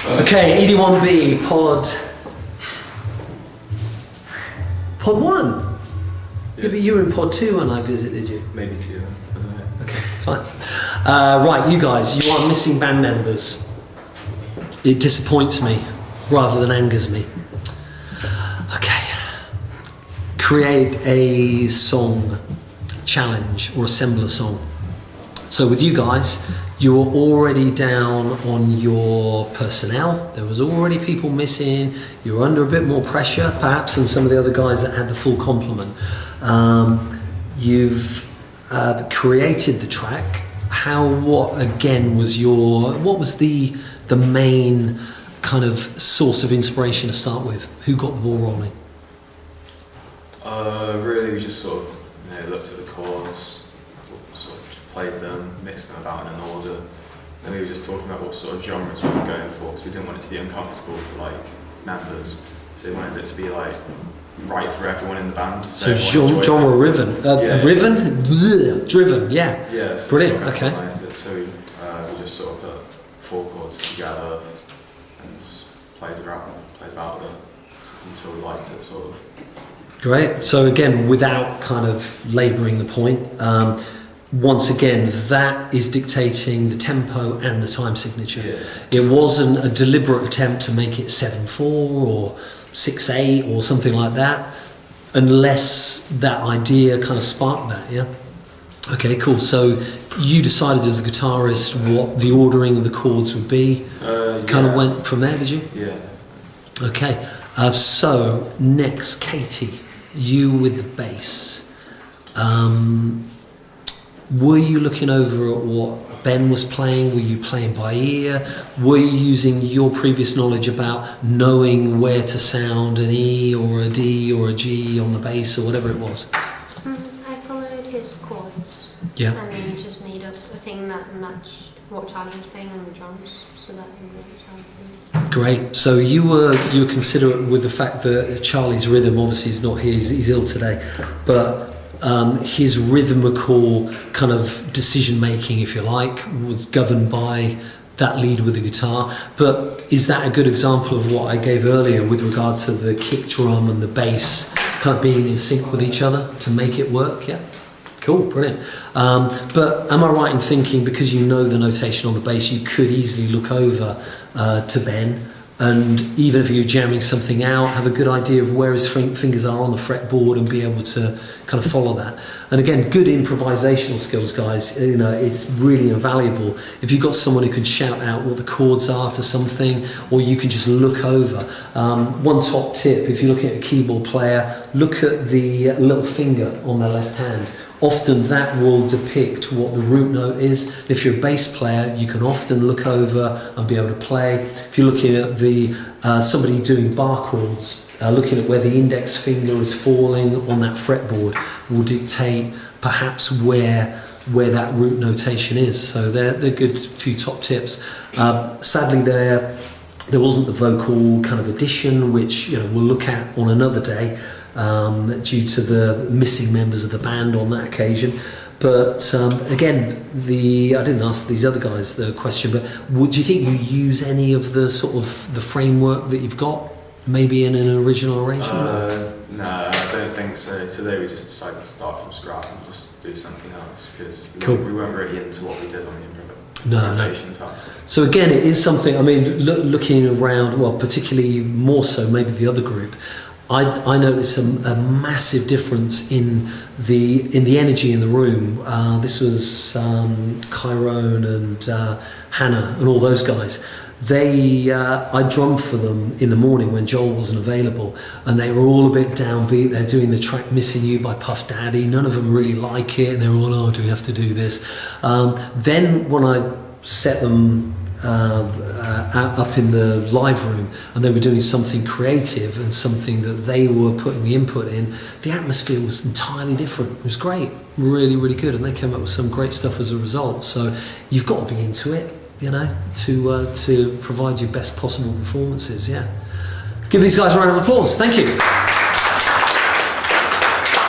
Okay, 81B, pod 1. Yeah, but you were in pod 2 when I visited you. Maybe 2, I don't know. Okay, fine. Right, you guys, you are missing band members. It disappoints me rather than angers me. Okay. Create a song challenge or assemble a song. So with you guys, you were already down on your personnel. There was already people missing. You were under a bit more pressure, perhaps, than some of the other guys that had the full complement. You've created the track. What was the main kind of source of inspiration to start with? Who got the ball rolling? Really, we just sort of looked at the chords, sort of played them, mixed them about in an order. Then we were just talking about what sort of genres we were going for, because we didn't want it to be uncomfortable for like members. So we wanted it to be like right for everyone in the band. So genre driven, yeah. Yeah, so brilliant. Sort of Okay. So we just sort of put 4 chords together and plays about with it until we liked it, sort of. Great. So again, without kind of labouring the point, once again, that is dictating the tempo and the time signature. Yeah. It wasn't a deliberate attempt to make it 7/4 or 6/8 or something like that, unless that idea kind of sparked that. Yeah. Okay. Cool. So you decided as the guitarist what the ordering of the chords would be. Kind of went from there, did you? Yeah. Okay. So next, Katie, you with the bass. Were you looking over at what Ben was playing? Were you playing by ear? Were you using your previous knowledge about knowing where to sound an E or a D or a G on the bass or whatever it was? I followed his chords. Yeah. And then just made up a thing that matched what Charlie was playing on the drums, so that it would sound good. Great. So you were considerate with the fact that Charlie's rhythm, obviously he's not here, he's ill today, but his rhythmical kind of decision making, if you like, was governed by that lead with the guitar. But is that a good example of what I gave earlier with regard to the kick drum and the bass kind of being in sync with each other to make it work? Yeah. Cool, brilliant. But am I right in thinking, because you know the notation on the bass, you could easily look over to Ben, and even if you're jamming something out, have a good idea of where his fingers are on the fretboard and be able to kind of follow that. And again, good improvisational skills, guys. You know, it's really invaluable. If you've got someone who can shout out what the chords are to something, or you can just look over. One top tip, if you're looking at a keyboard player, look at the little finger on their left hand. Often that will depict what the root note is. If you're a bass player, you can often look over and be able to play. If you're looking at somebody doing bar chords, looking at where the index finger is falling on that fretboard will dictate perhaps where that root notation is. So they're good few top tips. Sadly, there wasn't the vocal kind of addition, which we'll look at on another day. Due to the missing members of the band on that occasion. But again, I didn't ask these other guys the question, but do you think you use any of the sort of the framework that you've got, maybe in an original arrangement? No, I don't think so. Today we just decided to start from scratch and just do something else, because we weren't really into what we did on the improvisation task. So again, it is something, I mean, looking around, well, particularly more so maybe the other group, I noticed a massive difference in the energy in the room. This was Chiron and Hannah and all those guys. I drummed for them in the morning when Joel wasn't available, and they were all a bit downbeat. They're doing the track "Missing You" by Puff Daddy. None of them really like it, and they're all, "Oh, do we have to do this?" Then when I set them up in the live room and they were doing something creative and something that they were putting the input in, the atmosphere was entirely different. It was great, really, really good, and they came up with some great stuff as a result. So you've got to be into it, to provide your best possible performances. Yeah, give these guys a round of applause. Thank you.